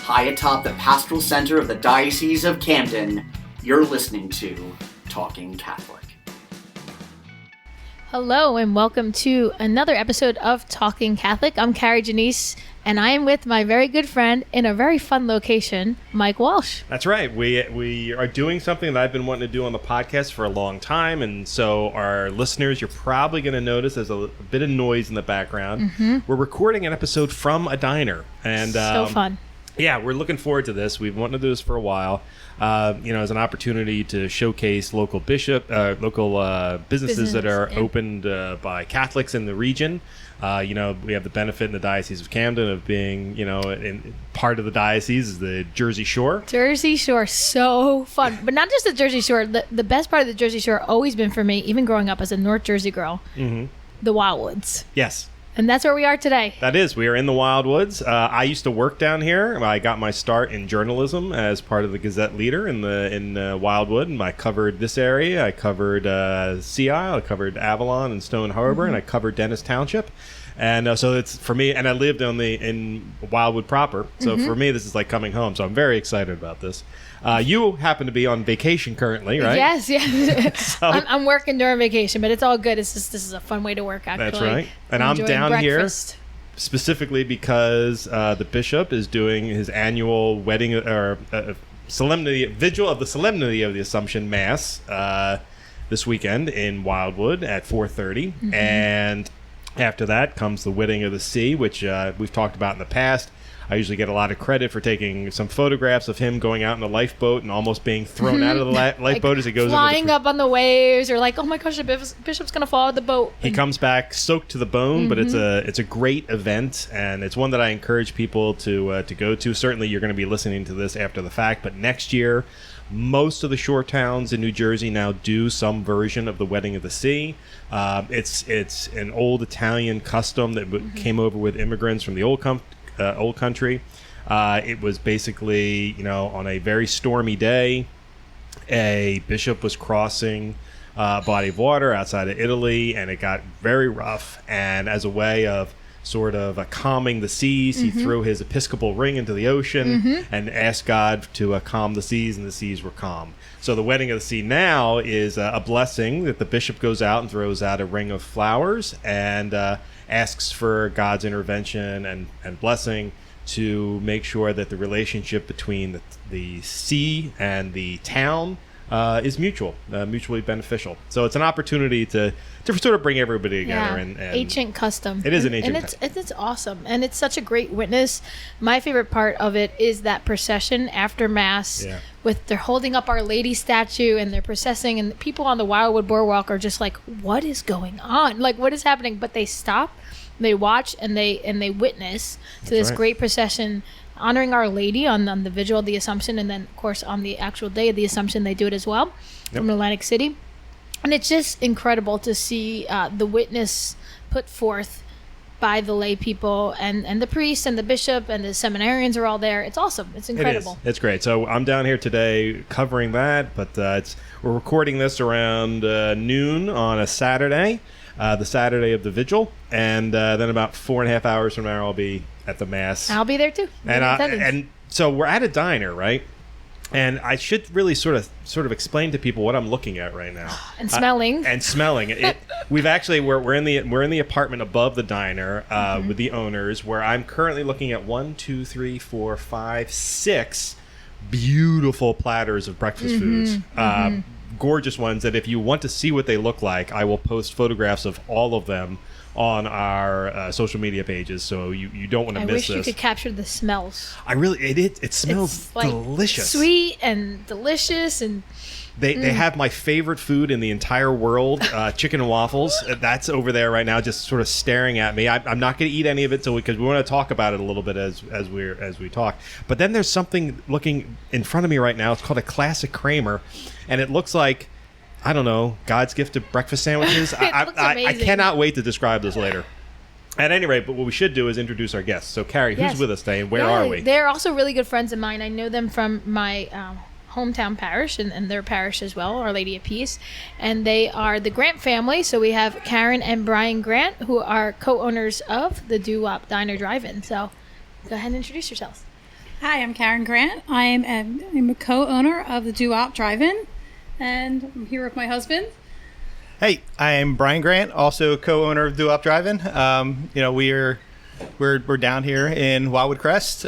high atop the pastoral center of the Diocese of Camden, you're listening to Talking Catholic. Hello and welcome to another episode of Talking Catholic. I'm Kari, Janisse, and I am with my very good friend in a very fun location, Mike Walsh. That's right. We are doing something that I've been wanting to do on the podcast for a long time, and so our listeners, you're probably going to notice there's a bit of noise in the background. Mm-hmm. We're recording an episode from a diner, and so fun. Yeah, we're looking forward to this. We've wanted to do this for a while, as an opportunity to showcase local businesses that are opened by Catholics in the region. We have the benefit in the Diocese of Camden of being, in part of the diocese is the Jersey Shore. Jersey Shore, so fun. But not just the Jersey Shore. The best part of the Jersey Shore always been for me, even growing up as a North Jersey girl, the Wildwoods. Yes. And that's where we are today. That is. We are in the Wildwoods. I used to work down here. I got my start in journalism as part of the Gazette Leader in Wildwood, and I covered this area. I covered Sea Isle, I covered Avalon and Stone Harbor, and I covered Dennis Township. And so it's for me, and I lived in Wildwood proper. So for me, this is like coming home. So I'm very excited about this. You happen to be on vacation currently, right? Yes. So, I'm working during vacation, but it's all good. It's just, this is a fun way to work, actually. That's right. And I'm down breakfast here specifically because the bishop is doing his annual wedding or vigil of the Solemnity of the Assumption Mass this weekend in Wildwood at 4:30, and after that comes the Wedding of the Sea, which we've talked about in the past. I usually get a lot of credit for taking some photographs of him going out in a lifeboat and almost being thrown out of the lifeboat as he goes flying up on the waves, or like, oh my gosh, the bishop's gonna fall out of the boat. He comes back soaked to the bone, but it's a great event, and it's one that I encourage people to go to. Certainly, you're going to be listening to this after the fact, but next year, most of the shore towns in New Jersey now do some version of the Wedding of the Sea. It's an old Italian custom that came over with immigrants from the old country. It was basically, on a very stormy day, a bishop was crossing a body of water outside of Italy, and it got very rough. And as a way of sort of calming the seas, he threw his episcopal ring into the ocean and asked God to calm the seas, and the seas were calm. So the Wedding of the Sea now is a blessing that the bishop goes out and throws out a ring of flowers and asks for God's intervention and blessing to make sure that the relationship between the sea and the town is mutually beneficial. So it's an opportunity to sort of bring everybody together. Yeah. And ancient custom. It is an ancient custom. And it's awesome. And it's such a great witness. My favorite part of it is that procession after Mass. Yeah. They're holding up Our Lady statue and they're processing, and the people on the Wildwood Boardwalk are just like, what is going on? Like, what is happening? But they stop, they watch, and they witness to this great procession honoring Our Lady on the Vigil of the Assumption, and then, of course, on the actual day of the Assumption, they do it as well from Atlantic City. And it's just incredible to see the witness put forth by the lay people, and the priest and the bishop and the seminarians are all there. It's awesome. It's incredible. It is. It's great. So I'm down here today covering that, but we're recording this around noon on a Saturday, the Saturday of the Vigil, and then about 4.5 hours from now I'll be at the Mass. I'll be there too. And so we're at a diner, right? And I should really sort of explain to people what I'm looking at right now. And smelling. We're in the apartment above the diner with the owners, where I'm currently looking at 6 beautiful platters of breakfast foods. Gorgeous ones that if you want to see what they look like, I will post photographs of all of them on our social media pages, so you don't want to miss this. I wish you could capture the smells. It smells like delicious. Sweet and delicious, and they have my favorite food in the entire world, chicken and waffles. That's over there right now, just sort of staring at me. I'm not going to eat any of it because we want to talk about it a little bit as we talk. But then there's something looking in front of me right now. It's called a classic Kramer, and it looks like, I don't know, God's gift to breakfast sandwiches. I cannot wait to describe this later. At any rate, but what we should do is introduce our guests. So, Kari, who's with us today, and where are we? They're also really good friends of mine. I know them from my hometown parish and their parish as well, Our Lady of Peace. And they are the Grant family. So we have Karen and Bryan Grant, who are co-owners of the Doo-Wop Drive-In. So go ahead and introduce yourselves. Hi, I'm Karen Grant. I'm a co-owner of the Doo-Wop Drive-In, and I'm here with my husband. Hey, I'm Bryan Grant, also co-owner of Doo-Wop Drive-In. We're down here in Wildwood Crest.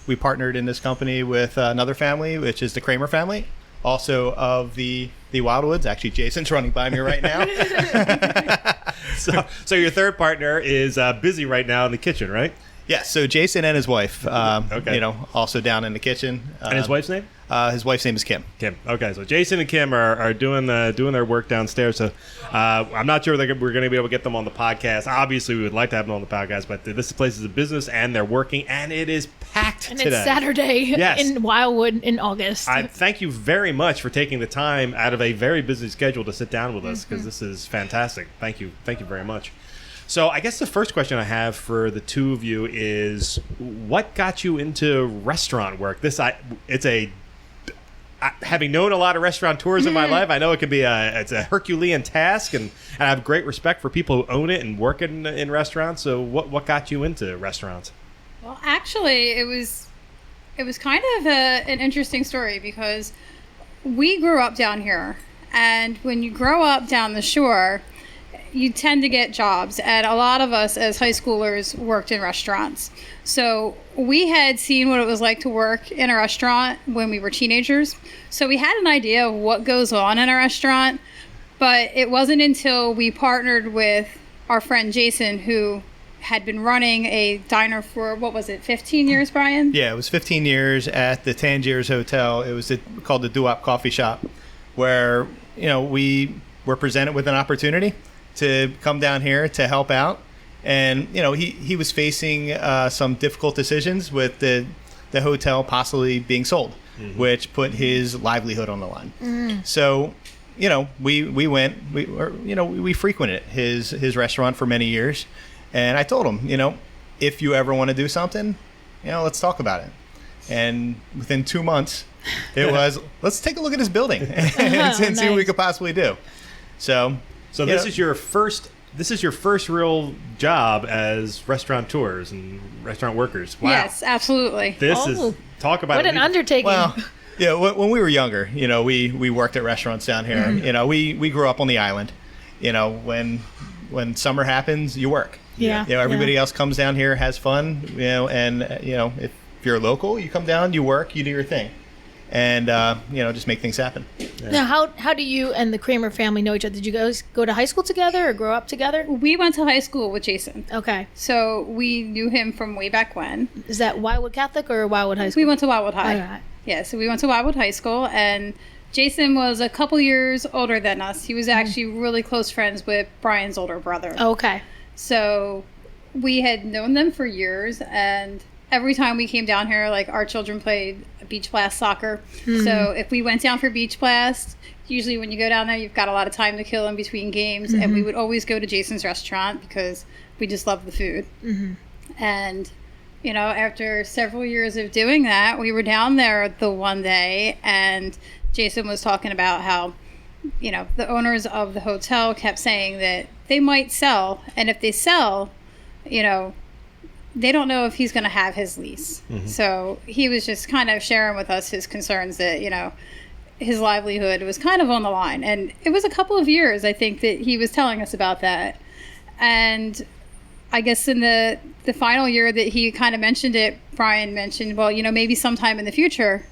We partnered in this company with another family, which is the Kramer family, also of the Wildwoods. Actually, Jason's running by me right now. So your third partner is busy right now in the kitchen, right? Yeah, so Jason and his wife, Okay. also down in the kitchen. And his wife's name? His wife's name is Kim. Kim. Okay, so Jason and Kim are doing their work downstairs. So I'm not sure we're going to be able to get them on the podcast. Obviously, we would like to have them on the podcast, but this place is a business, and they're working, and it is packed And today. it's Saturday in Wildwood in August. I thank you very much for taking the time out of a very busy schedule to sit down with us, because this is fantastic. Thank you very much. So I guess the first question I have for the two of you is, what got you into restaurant work? Having known a lot of restaurateurs in my life, I know it can be it's a Herculean task, and I have great respect for people who own it and work in restaurants. So what got you into restaurants? Well, actually, it was kind of an interesting story because we grew up down here, and when you grow up down the shore, you tend to get jobs, and a lot of us as high schoolers worked in restaurants. So we had seen what it was like to work in a restaurant when we were teenagers. So we had an idea of what goes on in a restaurant, but it wasn't until we partnered with our friend Jason, who had been running a diner for, 15 years, Bryan? Yeah, it was 15 years at the Tangiers Hotel. It was called the Doo-Wop Coffee Shop, where we were presented with an opportunity to come down here to help out. And, he was facing some difficult decisions with the hotel possibly being sold, which put his livelihood on the line. So, we went, we frequented his restaurant for many years. And I told him, if you ever want to do something, let's talk about it. And within 2 months, it was, let's take a look at this building and see what we could possibly do. So this is your first real job as restaurateurs and restaurant workers. Wow. Yes, absolutely. Talk about what an undertaking. Well, yeah, when we were younger, we worked at restaurants down here. We grew up on the island. When summer happens, you work. Yeah. Everybody else comes down here, has fun. And if you're local, you come down, you work, you do your thing, and just make things happen. Yeah. Now, how do you and the Kramer family know each other? Did you guys go to high school together or grow up together? We went to high school with Jason. Okay. So we knew him from way back when. Is that Wildwood Catholic or Wildwood High School? We went to Wildwood High. All right. Yeah, so we went to Wildwood High School, and Jason was a couple years older than us. He was actually really close friends with Bryan's older brother. Okay. So we had known them for years, and every time we came down here, like, our children played beach blast soccer. So if we went down for beach blast, usually when you go down there, you've got a lot of time to kill in between games, and we would always go to Jason's restaurant because we just love the food. And after several years of doing that, we were down there the one day, and Jason was talking about how the owners of the hotel kept saying that they might sell, and if they sell, they don't know if he's going to have his lease. So he was just kind of sharing with us his concerns that, his livelihood was kind of on the line. And it was a couple of years, I think, that he was telling us about that. And I guess in the final year that he kind of mentioned it, Bryan mentioned, well, maybe sometime in the future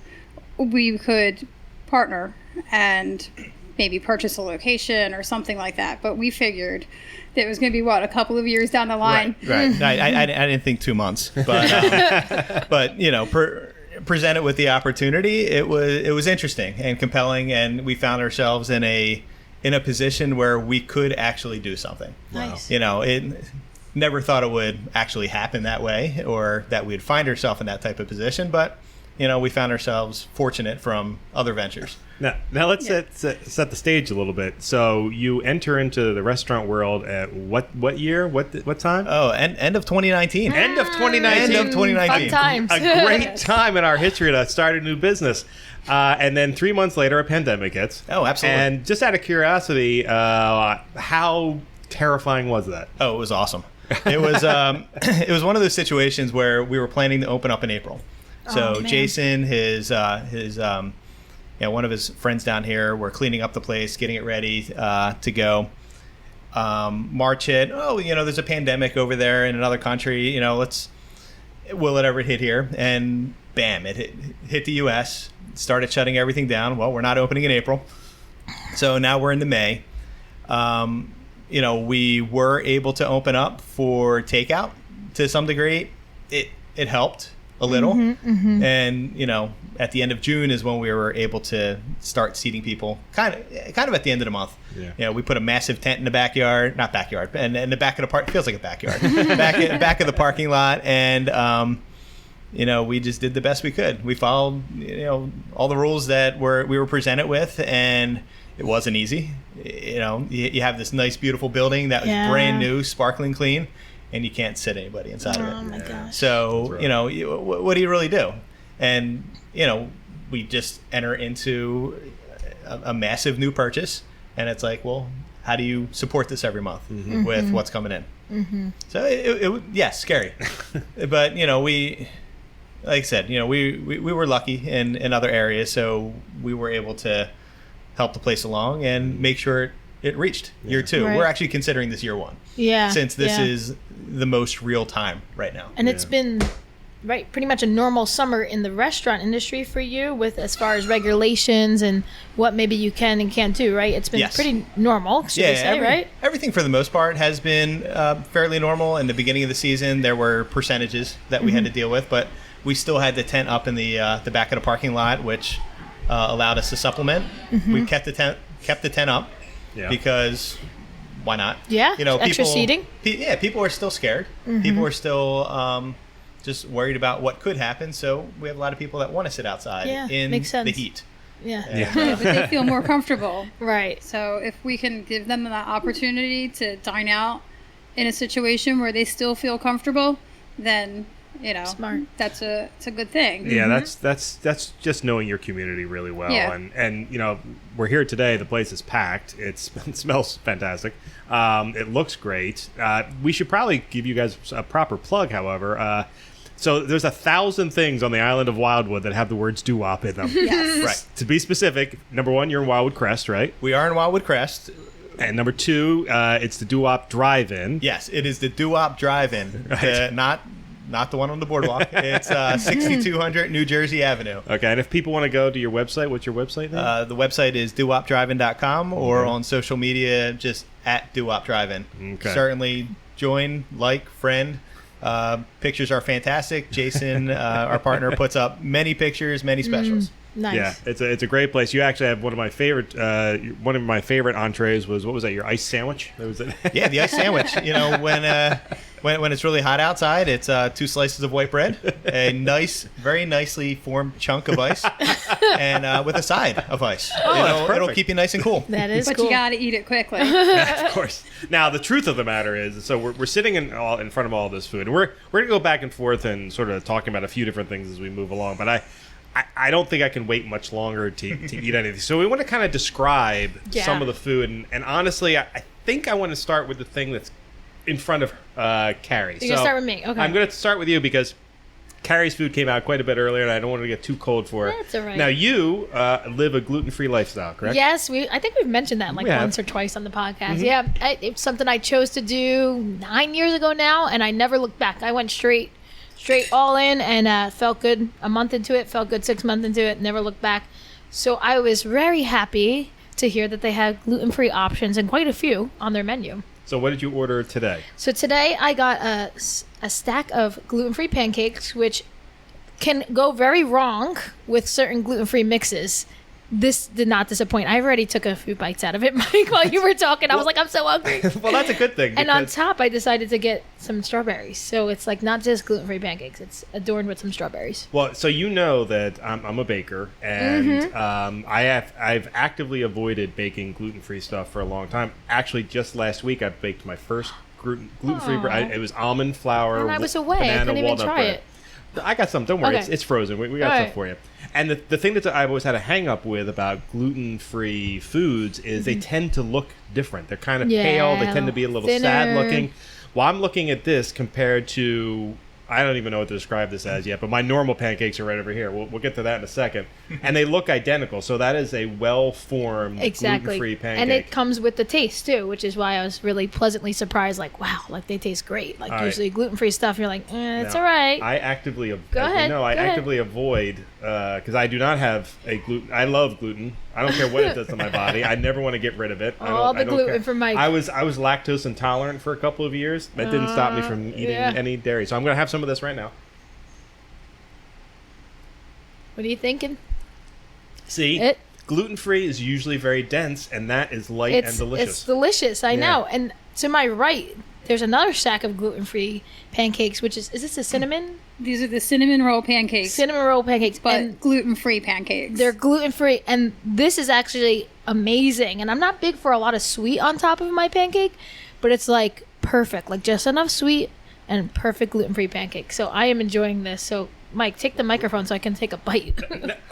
we could partner and maybe purchase a location or something like that. But we figured that it was going to be, a couple of years down the line. Right. I didn't think 2 months, but presented with the opportunity, it was interesting and compelling, and we found ourselves in a position where we could actually do something. Nice. It never thought it would actually happen that way, or that we'd find ourselves in that type of position, but we found ourselves fortunate from other ventures. Now let's set the stage a little bit. So you enter into the restaurant world at what year? What time? Oh, end of 2019. End of 2019. End of 2019. Fun times. A great time in our history to start a new business. And then 3 months later, a pandemic hits. Oh, absolutely. And just out of curiosity, how terrifying was that? Oh, it was awesome. It was it was one of those situations where we were planning to open up in April. So Jason, one of his friends down here, were cleaning up the place, getting it ready to go. March hit. There's a pandemic over there in another country. Will it ever hit here? And bam, it hit the U.S. Started shutting everything down. Well, we're not opening in April, so now we're into May. We were able to open up for takeout to some degree. It helped a little, and at the end of June is when we were able to start seating people. Kind of at the end of the month. Yeah. We put a massive tent in the backyard, not backyard, and in the back of the park. Feels like a backyard. back of the parking lot, and we just did the best we could. We followed all the rules that we were presented with, and it wasn't easy. You have this nice, beautiful building that was brand new, sparkling clean, and you can't sit anybody inside of it. Oh my gosh. So, what do you really do? And, we just enter into a massive new purchase, and it's like, well, how do you support this every month with what's coming in? So it scary. But, we, like I said, we were lucky in other areas, so we were able to help the place along and make sure it reached year 2. Right. We're actually considering this year 1. Yeah. Since this is the most real time right now. And it's been pretty much a normal summer in the restaurant industry for you, with as far as regulations and what maybe you can and can't do, right? It's been pretty normal, should we say, right? Everything for the most part has been fairly normal. In the beginning of the season, there were percentages that we had to deal with, but we still had the tent up in the back of the parking lot, which allowed us to supplement. We kept the tent up because why not? Yeah, extra seating. People are still scared. People are still just worried about what could happen. So we have a lot of people that want to sit outside in the heat. But they feel more comfortable. Right. So if we can give them that opportunity to dine out in a situation where they still feel comfortable, then smart. That's a good thing. Yeah, that's just knowing your community really well. Yeah. And we're here today. The place is packed. It smells fantastic. It looks great. We should probably give you guys a proper plug, however. So there's 1,000 things on the island of Wildwood that have the words doo-wop in them. Yes. Right. To be specific, number 1, you're in Wildwood Crest, right? We are in Wildwood Crest. And number 2, it's the Doo-Wop Drive-In. Yes, it is the Doo-Wop Drive-In. Right. Not the one on the boardwalk. It's 6200 New Jersey Avenue. Okay, and if people want to go to your website, what's your website name? The website is doowopdrivein.com or on social media, just at Doo-Wop Drive-In. Okay. Certainly join, like, friend. Pictures are fantastic. Jason, our partner, puts up many pictures, many specials. Nice. Yeah, it's a great place. You actually have one of my favorite entrees was, what was that? Your ice sandwich? That was it. Yeah, the ice sandwich. When it's really hot outside, it's 2 slices of white bread, a nice, very nicely formed chunk of ice, and with a side of ice. It'll keep you nice and cool. That is but cool. You got to eat it quickly. Of course. Now, the truth of the matter is, so we're sitting in front of all this food, and we're going to go back and forth and sort of talking about a few different things as we move along, but I don't think I can wait much longer to eat anything. So we want to kind of describe some of the food, and honestly, I think I want to start with the thing that's in front of Kari. You're going to start with me. Okay. I'm going to start with you because Kari's food came out quite a bit earlier, and I don't want to get too cold for her. That's all right. Now, you live a gluten-free lifestyle, correct? Yes. I think we've mentioned that once or twice on the podcast. Yeah. It's something I chose to do 9 years ago now, and I never looked back. I went straight all in, and felt good a month into it, felt good 6 months into it, never looked back. So I was very happy to hear that they had gluten-free options, and quite a few on their menu. So what did you order today? So today I got a stack of gluten-free pancakes, which can go very wrong with certain gluten-free mixes. This did not disappoint. I already took a few bites out of it, Mike, while you were talking. I was like, I'm so hungry. Well, that's a good thing. And on top, I decided to get some strawberries. So it's not just gluten-free pancakes. It's adorned with some strawberries. Well, so you know that I'm a baker, and I've actively avoided baking gluten-free stuff for a long time. Actually, just last week, I baked my first gluten-free bread. It was almond flour, and I was away. banana, I couldn't even try bread. it. I got some. Don't worry. Okay. It's frozen. We got stuff for you. And the thing that I've always had a hang-up with about gluten-free foods is they tend to look different. They're kind of pale. They tend to be a little thinner. sad-looking. Well, I'm looking at this compared to, I don't even know what to describe this as yet, but my normal pancakes are right over here. We'll get to that in a second. And they look identical. So that is a well-formed, gluten-free pancake. And it comes with the taste, too, which is why I was really pleasantly surprised. Like, wow, like they taste great. Like usually gluten-free stuff, you're like, it's all right. I actively, actively avoid, because I do not have a gluten. I love gluten. I don't care what it does to my body. I never want to get rid of it. All the gluten for Mike. I was lactose intolerant for a couple of years. That didn't stop me from eating any dairy. So I'm going to have some of this right now. What are you thinking? See, gluten-free is usually very dense, and that is light and delicious. It's delicious, I know. And to my right, there's another stack of gluten-free pancakes, which is this a cinnamon? These are the cinnamon roll pancakes. Cinnamon roll pancakes. But and gluten-free pancakes. They're gluten-free, and this is actually amazing. And I'm not big for a lot of sweet on top of my pancake, but it's like perfect, like just enough sweet and perfect gluten-free pancake. So I am enjoying this. So Mike, take the microphone so I can take a bite.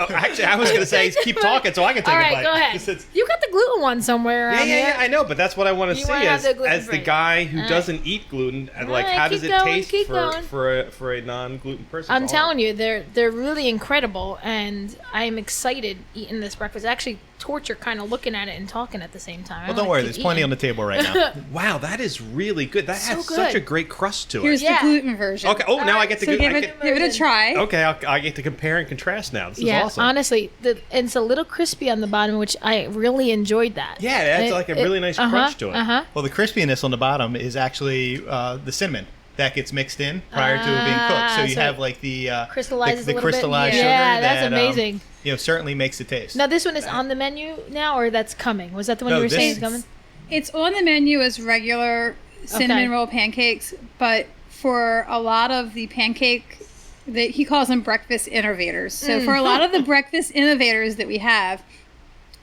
Actually, I was going to say keep talking so I can take a bite. All right, go ahead. You got the gluten one somewhere around here. Yeah, I know, but that's what I want to see as the guy who doesn't eat gluten. And like, how does it taste for a non-gluten person? I'm telling you, they're really incredible, and I am excited eating this breakfast. Actually, torture kind of looking at it and talking at the same time. Well, don't worry, there's plenty on the table right now. Wow, that is really good. That has such a great crust to it. Here's the gluten version. Okay. Oh, now I get to give it a try. Okay, I get to compare and contrast now. This is awesome. Honestly, it's a little crispy on the bottom, which I really enjoyed that. Yeah, it adds like a really nice crunch to it. Well, the crispiness on the bottom is actually the cinnamon that gets mixed in prior to it being cooked. So you have like the crystallized sugar. Yeah, that's amazing. Certainly makes the taste. Now, this one is on the menu now, or that's coming? Was that the one you were saying is coming? It's on the menu as regular cinnamon roll pancakes, but for a lot of the pancake, he calls them breakfast innovators. So for a lot of the breakfast innovators that we have,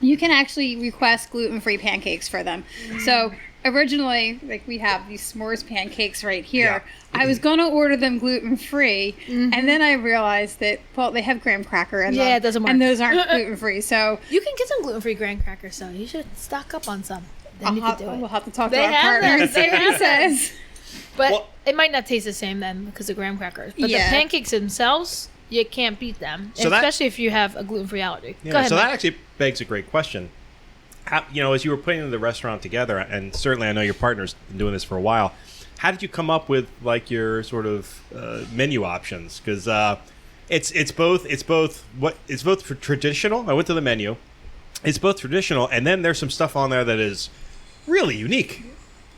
you can actually request gluten-free pancakes for them. So originally, like we have these s'mores pancakes right here. Yeah. I was going to order them gluten-free, and then I realized that, well, they have graham cracker in them. Yeah, it doesn't work. And those aren't gluten-free, so... You can get some gluten-free graham crackers, so you should stock up on some. Then you can do it. We'll have to talk to our partner and see what he says. But it might not taste the same then because of graham crackers. But the pancakes themselves, you can't beat them, especially if you have a gluten-free allergy. Yeah, Go ahead, so Mike. that actually begs a great question. How, as you were putting the restaurant together, and certainly I know your partner's been doing this for a while, how did you come up with like your sort of menu options? Because it's both for traditional. I went to the menu. It's both traditional, and then there's some stuff on there that is really unique.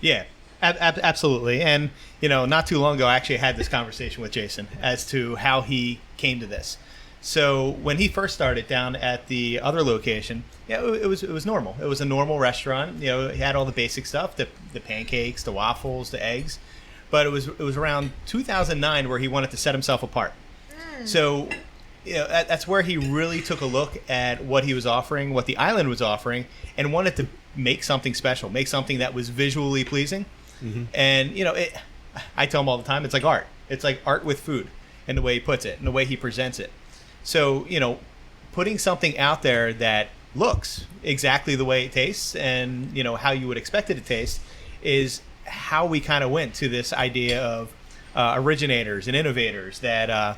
Yeah, absolutely. And not too long ago, I actually had this conversation with Jason as to how he came to this. So when he first started down at the other location, it was normal. It was a normal restaurant. He had all the basic stuff, the pancakes, the waffles, the eggs. But it was around 2009 where he wanted to set himself apart. So that's where he really took a look at what he was offering, what the island was offering, and wanted to make something special, make something that was visually pleasing. And I tell him all the time, it's like art. It's like art with food, and the way he puts it, and the way he presents it. So, putting something out there that looks exactly the way it tastes and, how you would expect it to taste is how we kind of went to this idea of originators and innovators that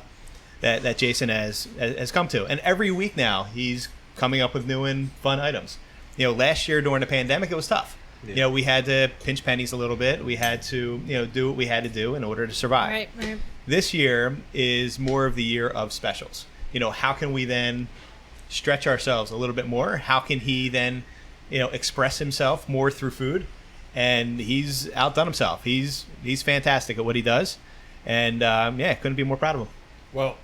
Jason has come to. And every week now, he's coming up with new and fun items. Last year during the pandemic, it was tough. Yeah. We had to pinch pennies a little bit. We had to, do what we had to do in order to survive. Right. This year is more of the year of specials. How can we then stretch ourselves a little bit more? How can he then, express himself more through food? And he's outdone himself. He's fantastic at what he does. And, couldn't be more proud of him. Well,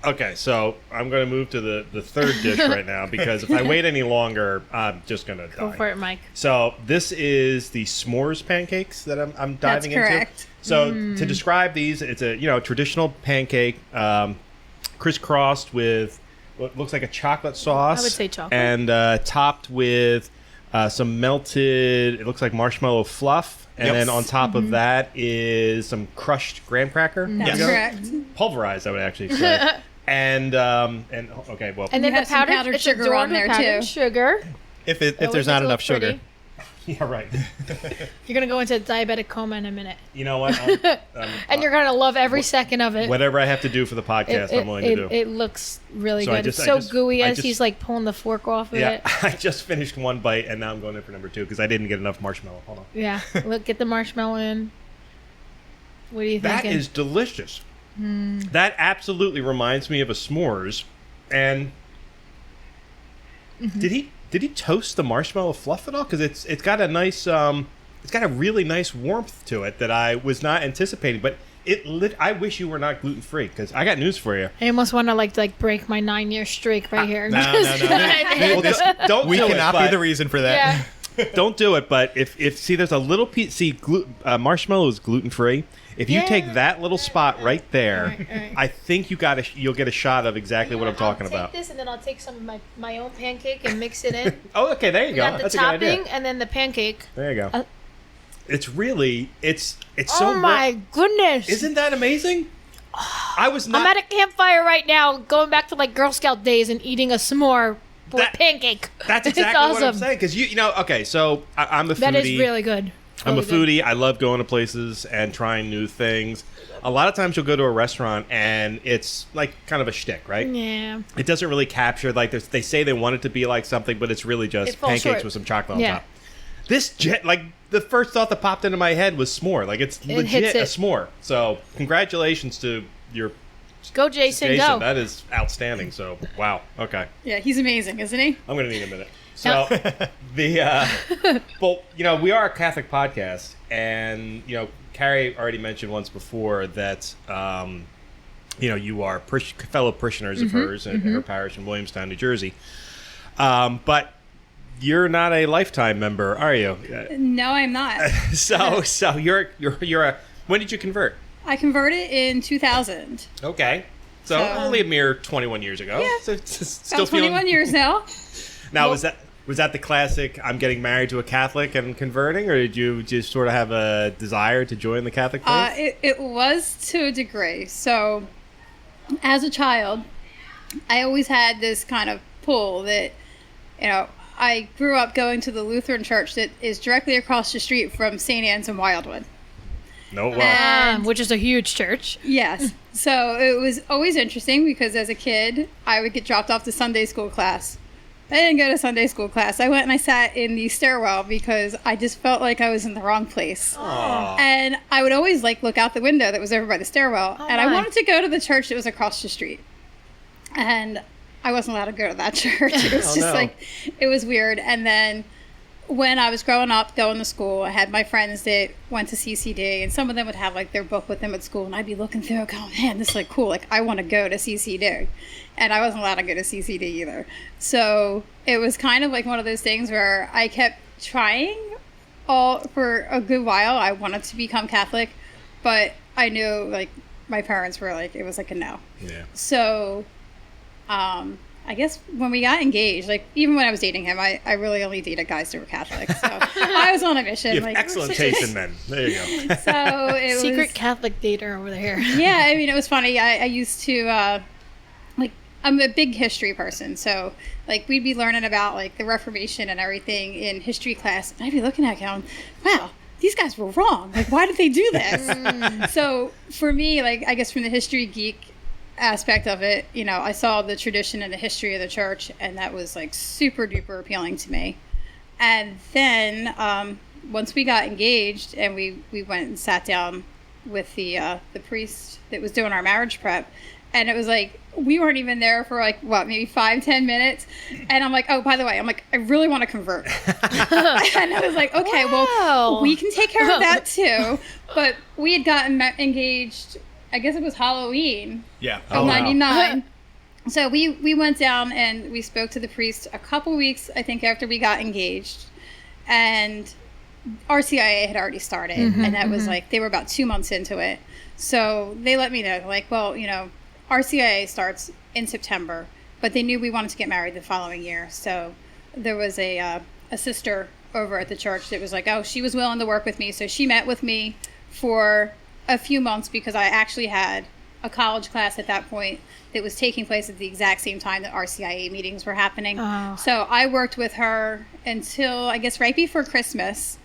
okay, so I'm going to move to the third dish right now because if I wait any longer, I'm just going to die. Go for it, Mike. So this is the s'mores pancakes that I'm diving into. That's correct. So to describe these, it's a traditional pancake, crisscrossed with what looks like a chocolate sauce. I would say chocolate. And topped with some melted, it looks like marshmallow fluff. And then on top of that is some crushed graham cracker. That's correct. Pulverized, I would actually say. and okay, well. And then the powdered sugar on there too. Sugar. If there's not enough sugar. Yeah, right. You're going to go into a diabetic coma in a minute. You know what? And you're going to love every second of it. Whatever I have to do for the podcast, I'm willing to do. It looks really So good. It's so gooey as he's like pulling the fork off of it. I just finished one bite, and now I'm going in for number 2 because I didn't get enough marshmallow. Hold on. Yeah. Look, get the marshmallow in. What do you think? That is delicious. That absolutely reminds me of a s'mores. And did he toast the marshmallow fluff at all? Because it's got a nice it's got a really nice warmth to it that I was not anticipating. But I wish you were not gluten free because I got news for you. I almost want to like break my 9-year streak right here. No. Don't We do cannot it, be the reason for that. Yeah. Don't do it. But if see, there's a little piece. See, marshmallow is gluten free. If you take that little spot right there, Right. I think you'll get a shot of exactly what I'm talking I'll about. take this and then I'll take some of my own pancake and mix it in. Oh, okay, there you We go. got the That's a good idea. topping and then the pancake. There you go. It's really it's so. Oh my goodness! Isn't that amazing? I was not. I'm at a campfire right now, going back to like Girl Scout days and eating a s'more with pancake. That's It's exactly what I'm awesome. saying. Because you know, okay, so I'm a foodie. That is really good. I'm a Really good. foodie. I love going to places and trying new things. A lot of times you'll go to a restaurant and it's like kind of a shtick, right? Yeah. It doesn't really capture, like they say they want it to be like something, but it's really It just falls pancakes short. with some chocolate Yeah. on top. This like the first thought that popped into my head was s'more. Like it's It legit hits a it. s'more. So congratulations to your Go, Jason, Jason. go. That is outstanding. So wow. Okay. Yeah, he's amazing, isn't he? I'm going to need a minute. So, well, you know, we are a Catholic podcast, and, you know, Kari already mentioned once before that, you know, you are fellow parishioners of hers in her parish in Williamstown, New Jersey. But you're not a lifetime member, are you? No, I'm not. So you're a, when did you convert? I converted in 2000. Okay. So only a mere 21 years ago. Yeah. So it's still About 21 feeling... years now. Now, was that the classic, I'm getting married to a Catholic and converting, or did you just sort of have a desire to join the Catholic faith? It was to a degree. So, as a child, I always had this kind of pull that, you know, I grew up going to the Lutheran church that is directly across the street from St. Anne's in Wildwood. No, well, Which is a huge church. Yes. So, it was always interesting because as a kid, I would get dropped off to Sunday school class. I didn't go to Sunday school class. I went and I sat in the stairwell because I just felt like I was in the wrong place. Aw. And I would always like look out the window that was over by the stairwell. Oh, and I my. wanted to go to the church that was across the street. And I wasn't allowed to go to that church. It was just no. like, it was weird. And then when I was growing up, going to school, I had my friends that went to CCD, and some of them would have like their book with them at school, and I'd be looking through it going, man, this is like cool. Like, I want to go to CCD. And I wasn't allowed to go to CCD either. So it was kind of like one of those things where I kept trying for a good while. I wanted to become Catholic, but I knew like my parents were like, it was like a no. Yeah. So I guess when we got engaged, like even when I was dating him, I really only dated guys that were Catholic. So I was on a mission. You have like, excellent taste in men. There you go. So it Secret was, Catholic dater over there. yeah, I mean, it was funny. I used to, like, I'm a big history person. So, like, we'd be learning about, like, the Reformation and everything in history class. And I'd be looking at it going, wow, these guys were wrong. Like, why did they do this? So, for me, like, I guess from the history geek aspect of it, you know, I saw the tradition and the history of the church. And that was, like, super duper appealing to me. And then, once we got engaged and we went and sat down with the priest that was doing our marriage prep, and it was like we weren't even there for like what, maybe 5-10 minutes, and I'm like, oh, by the way, I'm like, I really want to convert. And I was like, okay, Wow. well, we can take care of that too. But we had gotten engaged, I guess it was Halloween Yeah. of Oh, wow. 99. So we went down and we spoke to the priest a couple weeks, I think, after we got engaged. And RCIA had already started. And that was like, they were about 2 months into it. So they let me know, like, well, you know, RCIA starts in September, but they knew we wanted to get married the following year. So there was a sister over at the church that was like, oh, she was willing to work with me. So she met with me for a few months because I actually had a college class at that point that was taking place at the exact same time that RCIA meetings were happening. Oh. So I worked with her until, I guess, right before Christmas,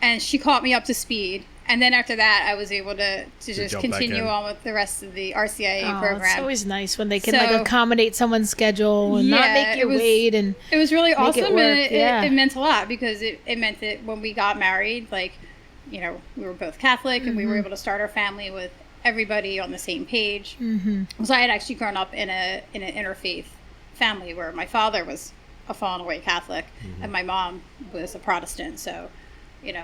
and she caught me up to speed. And then after that, I was able to just continue on with the rest of the RCIA program. It's always nice when they can accommodate someone's schedule and not make you wait. And it was really awesome, and it meant a lot because it meant that when we got married, like, we were both Catholic, and we were able to start our family with everybody on the same page. So I had actually grown up in an interfaith family where my father was a fallen away Catholic, and my mom was a Protestant. So,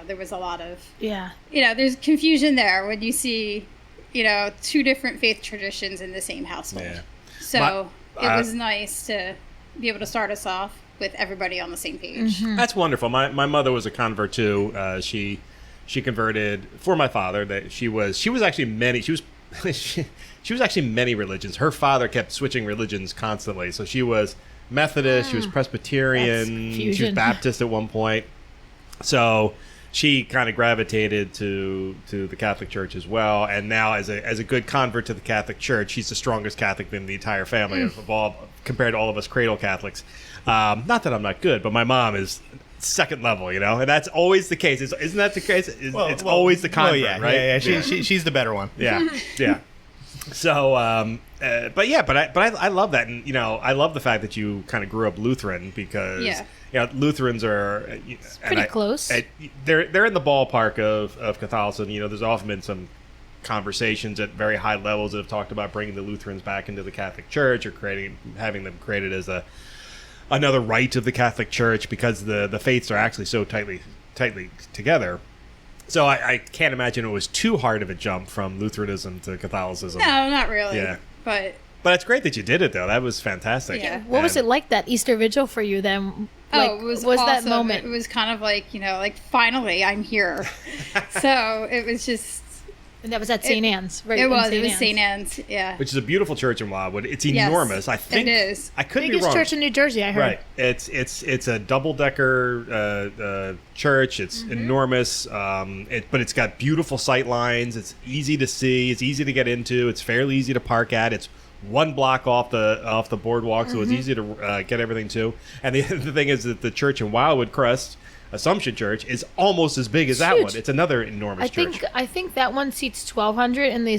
there was a lot of, there's confusion there when you see, two different faith traditions in the same household. Yeah. So it was nice to be able to start us off with everybody on the same page. That's wonderful. My mother was a convert too. She converted for my father. That she was actually many. She was actually many religions. Her father kept switching religions constantly. So she was Methodist. She was Presbyterian. She was Baptist at one point. So she kind of gravitated to the Catholic Church as well, and now as a good convert to the Catholic Church, she's the strongest Catholic in the entire family of all, compared to all of us cradle Catholics. Not that I'm not good, but my mom is second level, and that's always the case. Isn't that the case? It's always the convert, right? Yeah. She's the better one. Yeah. So, I love that, and I love the fact that you kind of grew up Lutheran because Lutherans are pretty close. They're in the ballpark of Catholicism. There's often been some conversations at very high levels that have talked about bringing the Lutherans back into the Catholic Church or having them created as another rite of the Catholic Church because the faiths are actually so tightly together. So I can't imagine it was too hard of a jump from Lutheranism to Catholicism. No, not really. Yeah. But it's great that you did it, though. That was fantastic. Yeah. What was it like, that Easter Vigil for you then? It was awesome. That moment? It was kind of like, finally I'm here. So it was just... And that was at St. Anne's, right? It was St. Anne's, yeah. Which is a beautiful church in Wildwood. It's enormous. I think it is. I could be wrong. Biggest church in New Jersey, I heard. Right. It's a double-decker church. It's enormous. But it's got beautiful sight lines. It's easy to see. It's easy to get into. It's fairly easy to park at. It's one block off the boardwalk, so it's easy to get everything to. And the thing is that the church in Wildwood Crest, Assumption Church, is almost as big as that one. It's another enormous church. I think that one seats 1,200 in the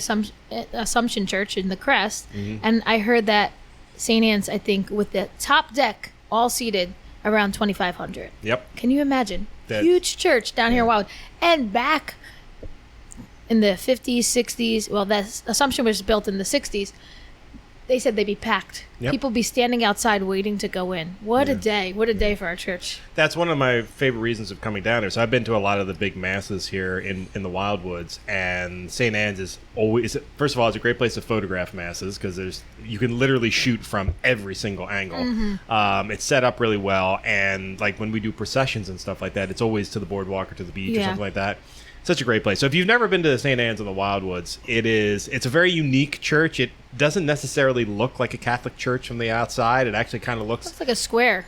Assumption Church in the Crest, and I heard that St. Anne's, I think, with the top deck all seated around 2,500. Yep. Can you imagine? Huge church down here in Wildwood, and back in the 50s, 60s. Well, that Assumption was built in the 60s. They said they'd be packed. Yep. People be standing outside waiting to go in. What a day. What a day for our church. That's one of my favorite reasons of coming down there. So I've been to a lot of the big masses here in the Wildwoods, and St. Anne's is always, first of all, it's a great place to photograph masses because you can literally shoot from every single angle. It's set up really well, and like when we do processions and stuff like that, it's always to the boardwalk or to the beach or something like that. Such a great place. So if you've never been to St. Anne's in the Wildwoods, it's a very unique church. It doesn't necessarily look like a Catholic church from the outside. It actually kind of looks like a square.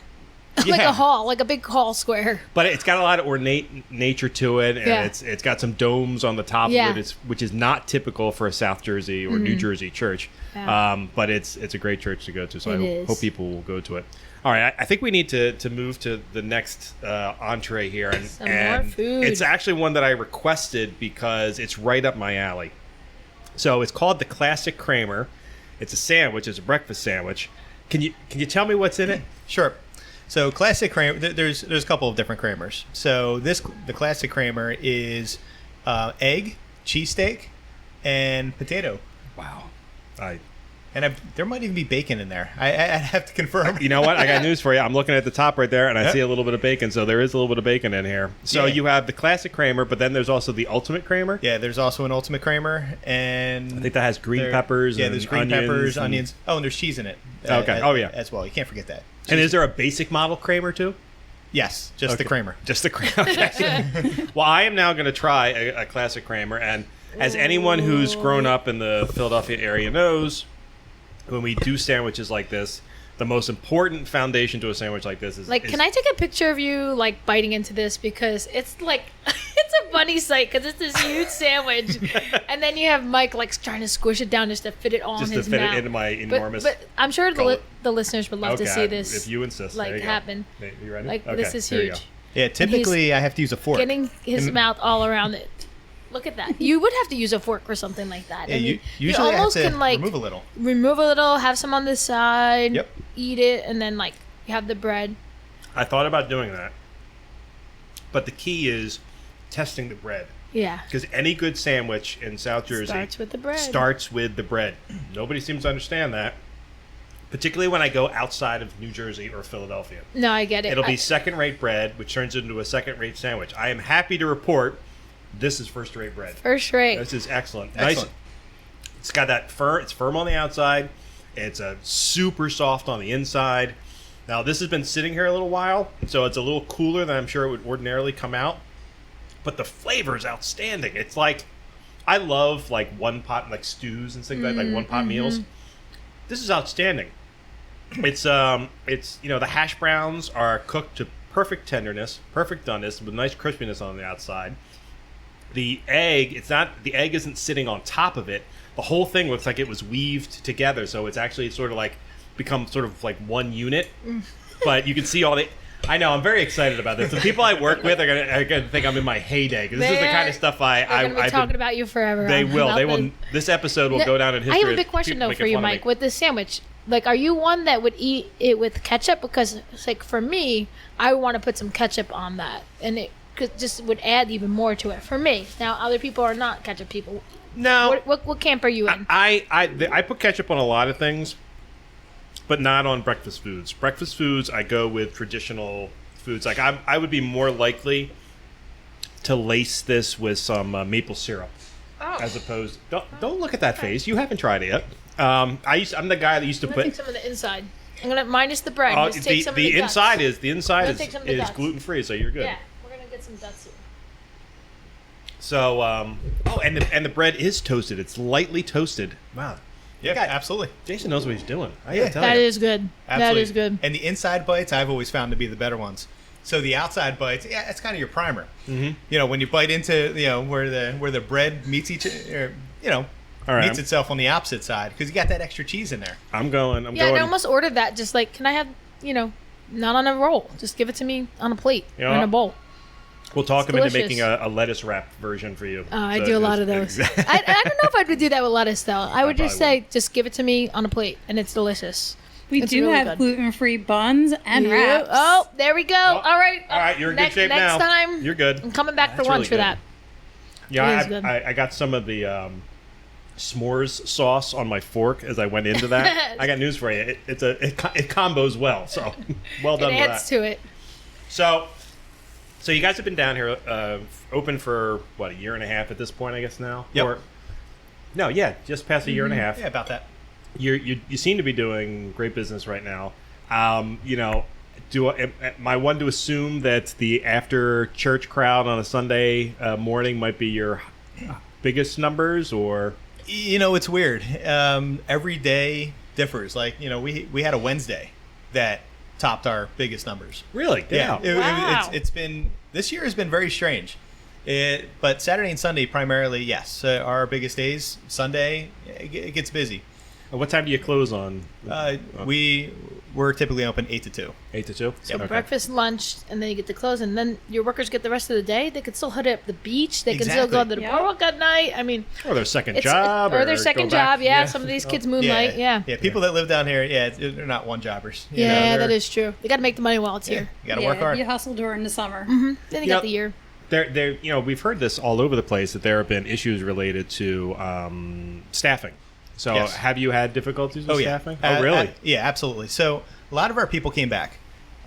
Like a hall, like a big hall square. But it's got a lot of ornate nature to it, and it's got some domes on the top of it, which is not typical for a South Jersey or New Jersey church. But it's a great church to go to, so I hope people will go to it. All right, I think we need to move to the next entree here, and more food. It's actually one that I requested because it's right up my alley. So it's called the Classic Kramer. It's a sandwich. It's a breakfast sandwich. Can you tell me what's in it? Sure. So Classic Kramer, there's a couple of different Kramers. So the Classic Kramer is egg, cheesesteak, and potato. Wow. There might even be bacon in there. I'd have to confirm. You know what? I got news for you. I'm looking at the top right there, and I see a little bit of bacon. So there is a little bit of bacon in here. So you have the Classic Kramer, but then there's also the Ultimate Kramer. Yeah, there's also an Ultimate Kramer, and I think that has green peppers. Yeah, there's green peppers, onions. Oh, and there's cheese in it. Okay. As well. You can't forget that. Cheese. And is there a basic model Kramer too? Yes, just the Kramer. Just the Kramer. Okay. Well, I am now going to try a Classic Kramer, and as anyone who's grown up in the Philadelphia area knows, when we do sandwiches like this, the most important foundation to a sandwich like this is... can I take a picture of you, biting into this? Because it's it's a funny sight because it's this huge sandwich, and then you have Mike like trying to squish it down just to fit it all Just in to his fit mouth. it into my enormous. But I'm sure gullet. the listeners would love to see this. If you insist, there like you go. happen. Okay, you ready? Like Okay, this is there you huge. go. Yeah, typically I have to use a fork. Getting his mouth all around it. Look at that. You would have to use a fork for something like that. Yeah, I mean, usually you almost I have to can like remove a little. have some on the side, Yep. eat it, and then like you have the bread. I thought about doing that, but the key is testing the bread. Yeah. Because any good sandwich in South Jersey Starts with the bread. starts with the bread. Nobody seems to understand that, particularly when I go outside of New Jersey or Philadelphia. No, I get it. It'll be second-rate bread, which turns into a second-rate sandwich. I am happy to report this is first-rate bread. First rate. This is excellent. Excellent. Nice. It's got that it's firm on the outside. It's super soft on the inside. Now, this has been sitting here a little while, so it's a little cooler than I'm sure it would ordinarily come out. But the flavor is outstanding. It's like, I love like one pot, like stews and things like one pot meals. This is outstanding. It's the hash browns are cooked to perfect tenderness, perfect doneness with nice crispiness on the outside. The egg isn't sitting on top of it. The whole thing looks like it was weaved together, so it's actually sort of like become sort of like one unit. But you can see all the. I know, I'm very excited about this. The people I work with are gonna think I'm in my heyday because this is the kind of stuff They're gonna be talking about you forever. They will. about They will. This episode will go down in history. I have a big question though for you, Mike. With this sandwich, like, are you one that would eat it with ketchup? Because it's like for me, I want to put some ketchup on that, and it just would add even more to it for me. Now, other people are not ketchup people. No. What camp are you in? I put ketchup on a lot of things, but not on breakfast foods. Breakfast foods, I go with traditional foods. Like I would be more likely to lace this with some maple syrup, as opposed. Don't look at that face. You haven't tried it yet. I'm the guy that used to I'm gonna put. take some of the inside. I'm gonna minus the bread. Just take some of the guts. inside I'm gonna take some of the is guts. gluten free, so you're good. Yeah, we're gonna get some guts here. So and the bread is toasted. It's lightly toasted. Wow. Yeah, God. absolutely. Jason knows what he's doing. I Yeah. gotta tell That you. is good. Absolutely. That is good. And the inside bites I've always found to be the better ones. So the outside bites, yeah, it's kind of your primer. Mm-hmm. You know, when you bite into, where the bread meets All right, meets itself on the opposite side because you got that extra cheese in there. I'm going. I almost ordered that. Just like, can I have, not on a roll? Just give it to me on a plate or in a bowl. We'll talk It's him into delicious. making a lettuce wrap version for you. I do a lot of those. I don't know if I would do that with lettuce though. I would just say, just give it to me on a plate, and it's delicious. We It's do really have good. gluten-free buns and Yeah. wraps. Oh, there we go. All right. All right, you're in good shape next now. time, You're good. I'm coming back for That's lunch really for good. that. Yeah, It is good. I got some of the s'mores sauce on my fork as I went into that. I got news for you. It combos well. So well done It with adds that. to it. So you guys have been down here open for what, a year and a half at this point, I guess now. Yep. Just past a year and a half. Yeah, about that. You seem to be doing great business right now. Am I one to assume that the after church crowd on a Sunday morning might be your biggest numbers, or? It's weird. Every day differs. Like, we had a Wednesday that topped our biggest numbers. Really? Yeah. Wow. It's been, this year has been very strange. But Saturday and Sunday primarily, yes, are our biggest days. Sunday, it gets busy. What time do you close on? We're typically open 8 to 2. 8 to 2? So breakfast, lunch, and then you get to close, and then your workers get the rest of the day. They can still hit up the beach. They can still go to the Yep. boardwalk at night. I mean, Or their second it's job. or their go second back- job. Yeah, some of these kids moonlight. Yeah. Yeah, people that live down here, they're not one jobbers. Yeah, that is true. They got to make the money while it's here. You got to work hard. You hustle during the summer. Then you Yeah. got the year. We've heard this all over the place that there have been issues related to staffing. So Yes. have you had difficulties with staffing? Yeah. Really? Yeah, absolutely. So a lot of our people came back,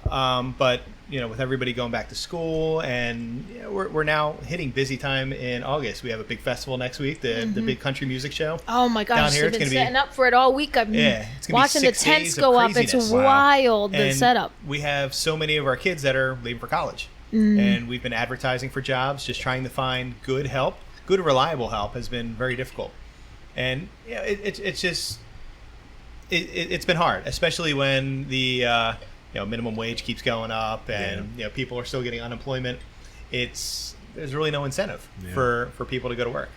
but with everybody going back to school, and we're now hitting busy time in August. We have a big festival next week, the big country music show. Oh my Down gosh, here, I've it's been gonna be- setting up for it all week. I've been It's gonna be watching the 6 tents days of go up. It's craziness. wild, the And setup. we have so many of our kids that are leaving for college, and we've been advertising for jobs, just trying to find good help. Good, reliable help has been very difficult, and it's been hard, especially when the minimum wage keeps going up, and people are still getting unemployment. It's there's really no incentive for people to go to work.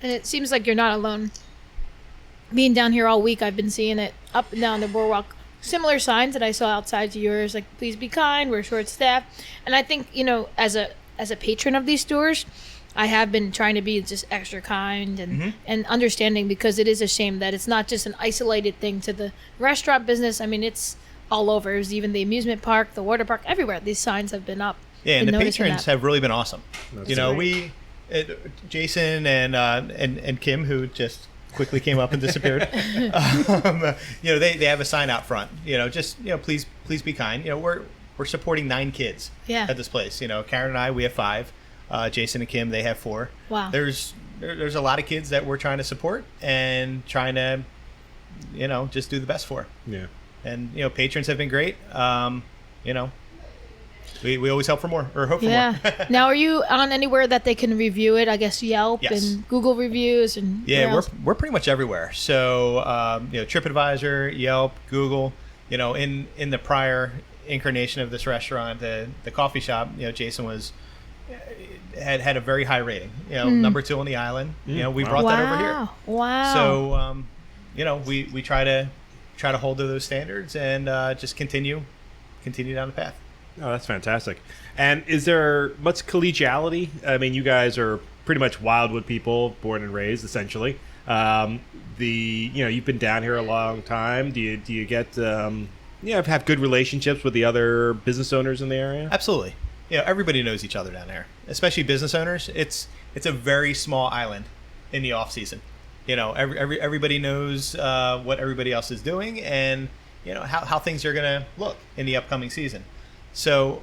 And it seems like you're not alone. Being down here all week, I've been seeing it up and down the boardwalk. Similar signs that I saw outside to yours, like "Please be kind, we're short-staffed." And I think, as a patron of these stores, I have been trying to be just extra kind and understanding, because it is a shame that it's not just an isolated thing to the restaurant business. I mean, it's all over. It's even the amusement park, the water park, everywhere. These signs have been up. Yeah, and the patrons have really been awesome. That's Jason and Kim, who just quickly came up and disappeared. They have a sign out front. Please be kind. We're supporting 9 kids at this place. Karen and I, we have 5. Jason and Kim, they have 4. Wow. There's a lot of kids that we're trying to support and trying to, just do the best for. Yeah. And patrons have been great. We always hope for more, or hope for more. Now, are you on anywhere that they can review it? I guess Yelp and Google reviews and we're pretty much everywhere. So TripAdvisor, Yelp, Google. In the prior incarnation of this restaurant, the coffee shop, Jason had a very high rating. Number 2 on the island. We brought that over here. Wow. So we try to hold to those standards and just continue down the path. Oh, that's fantastic. And is there much collegiality? I mean, you guys are pretty much Wildwood people, born and raised, essentially. You've been down here a long time. Do you get have good relationships with the other business owners in the area? Absolutely. Everybody knows each other down there, especially business owners. It's a very small island in the off season. Everybody knows what everybody else is doing, and how things are going to look in the upcoming season. So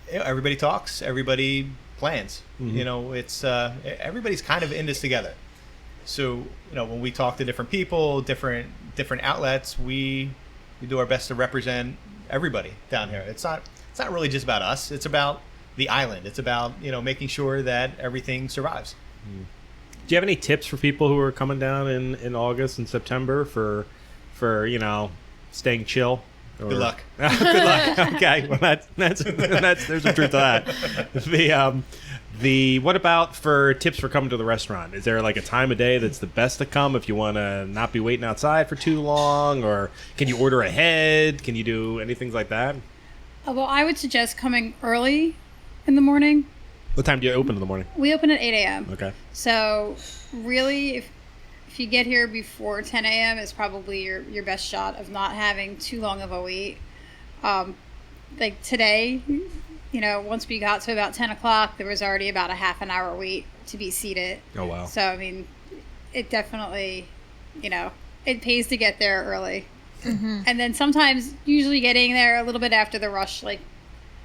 everybody talks, everybody plans. It's everybody's kind of in this together. So when we talk to different people, different outlets, we do our best to represent everybody down here. It's not really just about us. It's about the island. It's about making sure that everything survives. Do you have any tips for people who are coming down in August and September for staying chill? Good luck. Good luck. Okay, well that's there's some truth to that. What about for tips for coming to the restaurant? Is there like a time of day that's the best to come if you want to not be waiting outside for too long, or can you order ahead? Can you do anything like that? Well, I would suggest coming early in the morning. What time do you open in the morning? We open at 8 a.m. Okay. So really, if you get here before 10 a.m., it's probably your best shot of not having too long of a wait. Like today, once we got to about 10 o'clock, there was already about a half an hour wait to be seated. Oh, wow. So, I mean, it definitely, it pays to get there early. Mm-hmm. And then sometimes, usually getting there a little bit after the rush,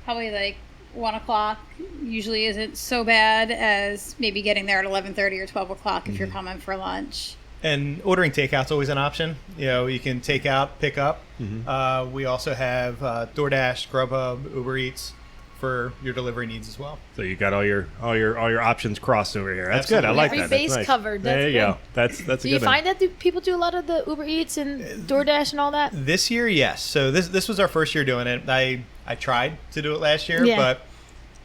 probably 1 o'clock usually isn't so bad as maybe getting there at 11:30 or 12 o'clock if you're coming for lunch. And ordering takeout's always an option. You can take out, pick up. Mm-hmm. We also have DoorDash, Grubhub, Uber Eats for your delivery needs as well. So you got all your options crossed over here. That's Absolutely. Good. I like Every that. Every base nice. Covered. That's there you good. Go. That's a good one. Do you find that people do a lot of the Uber Eats and DoorDash and all that? This year, yes. So this was our first year doing it. I tried to do it last year, but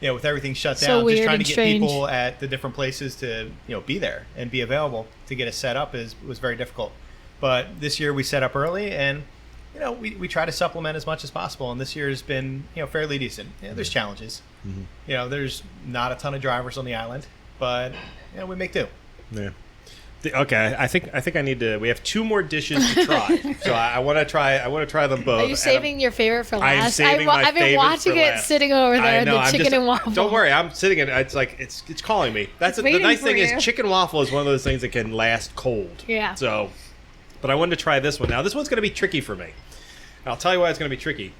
with everything shut down, just trying to get people at the different places to be there and be available to get it set up was very difficult. But this year we set up early, and we try to supplement as much as possible. And this year has been fairly decent. There's challenges. Mm-hmm. There's not a ton of drivers on the island, but we make do. Yeah. Okay, I think I need to. We have 2 more dishes to try, so I want to try them both. Are you saving your favorite for last? I am saving my I've been watching it sitting over there, the chicken and waffle. Don't worry, I'm sitting in. It's like it's calling me. That's the nice thing is chicken waffle is one of those things that can last cold. Yeah. So, but I wanted to try this one. Now this one's going to be tricky for me. I'll tell you why it's going to be tricky.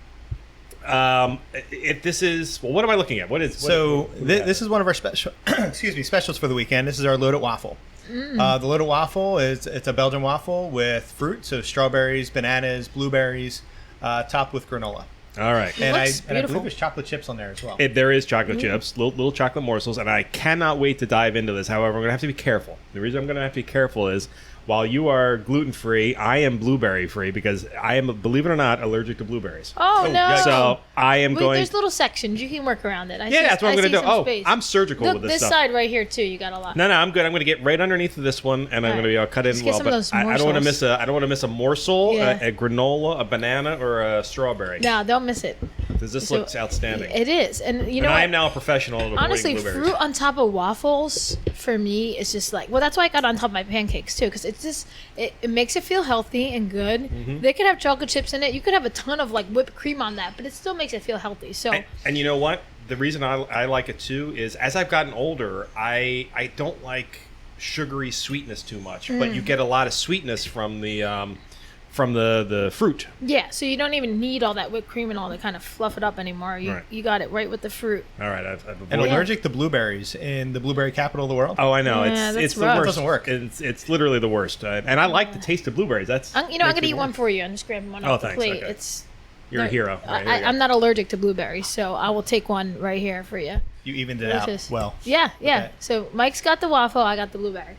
This is what am I looking at? This is one of our specials for the weekend. This is our loaded waffle. The loaded waffle it's a Belgian waffle with fruit, so strawberries, bananas, blueberries, topped with granola. All right, and I believe there's chocolate chips on there as well. There is chocolate chips, little chocolate morsels, and I cannot wait to dive into this. However, I'm going to have to be careful. The reason I'm going to have to be careful is while you are gluten-free, I am blueberry-free because I am, believe it or not, allergic to blueberries. Oh, no. So I am going... There's little sections. You can work around it. That's what I'm going to do. Oh, space. I'm surgical Look, with this this stuff. side right here, too, you got a lot. No, I'm good. I'm going to get right underneath of this one, and I'm going to cut in Just get well. some of But those I don't want to morsels. miss I don't want to miss a morsel, Yeah. a granola, a banana, or a strawberry. No, don't miss it. Because this looks outstanding. It is. And you know I what? am now a professional at avoiding Honestly, blueberries. fruit on top of waffles for me is just like, well, that's why I got on top of my pancakes too, because it's just it makes it feel healthy and good. They could have chocolate chips in it. You could have a ton of like whipped cream on that, but it still makes it feel healthy. So And you know what? The reason I like it too is as I've gotten older, I don't like sugary sweetness too much, but you get a lot of sweetness from the fruit. yeah, so you don't even need all that whipped cream and all to kind of fluff it up anymore. You got it right with the fruit. All right, I've And avoided. allergic to blueberries in the blueberry capital of the world. Oh, I know. Yeah, It's that's the rough. worst. It doesn't work. It's literally the worst. And I like the taste of blueberries. I'm gonna eat one for you. I'm just grabbing one off the thanks. plate. Okay. It's You're a hero. All right, here you go. I'm not allergic to blueberries, so I will take one right here for you. You evened it out Delicious. well. Yeah. Okay. So Mike's got the waffle. I got the blueberry.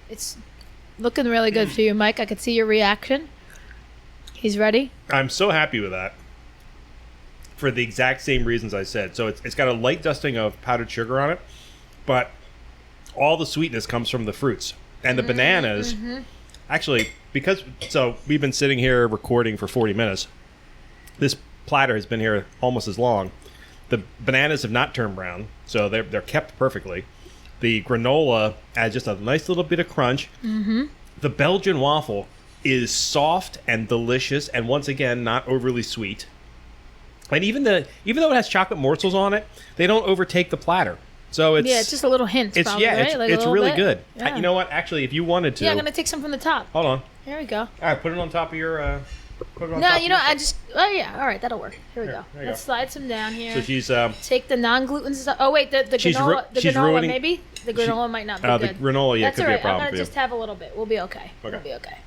It's looking really good for you, Mike. I could see your reaction. He's ready. I'm so happy with that for the exact same reasons I said. So it's got a light dusting of powdered sugar on it, but all the sweetness comes from the fruits. And the bananas, actually, so we've been sitting here recording for 40 minutes. This platter has been here almost as long. The bananas have not turned brown, so they're kept perfectly. The granola adds just a nice little bit of crunch. The Belgian waffle is soft and delicious, and once again, not overly sweet. And even though it has chocolate morsels on it, they don't overtake the platter. So it's It's just a little hint. it's probably, right? Like a it's little really bit? good. Yeah. You know what? Actually, if you wanted to, Yeah, I'm gonna take some from the top. hold on. Here we go. All right, put it on top of your. Put it on No, top you of know, your- I just. Oh yeah, all right, that'll work. Here we go. there you Let's go. slide some down here. So she's Take the non-gluten stuff. Oh wait, the She's granola. The she's granola ruining- maybe. The granola might not be the good. granola, That's could all be a right. problem I'm for gonna you. just have a little bit. We'll be okay. We'll Okay. be okay.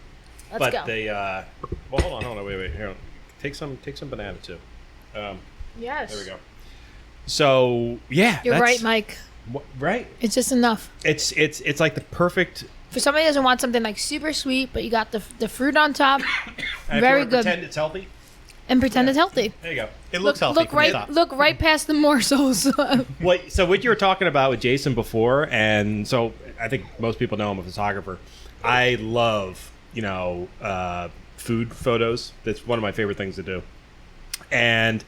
Let's But go. they well, hold on, wait, here. Take some banana too. Yes. There we go. So yeah, You're that's- right, Mike. Right. It's just enough. It's like the perfect. For somebody who doesn't want something like super sweet, but you got the fruit on top, and very if you good, Pretend it's healthy. and pretend it's healthy. There you go. It looks healthy. Look from the right, top. look right past the morsels. So what you were talking about with Jason before, and so I think most people know I'm a photographer. I love food photos. That's one of my favorite things to do. And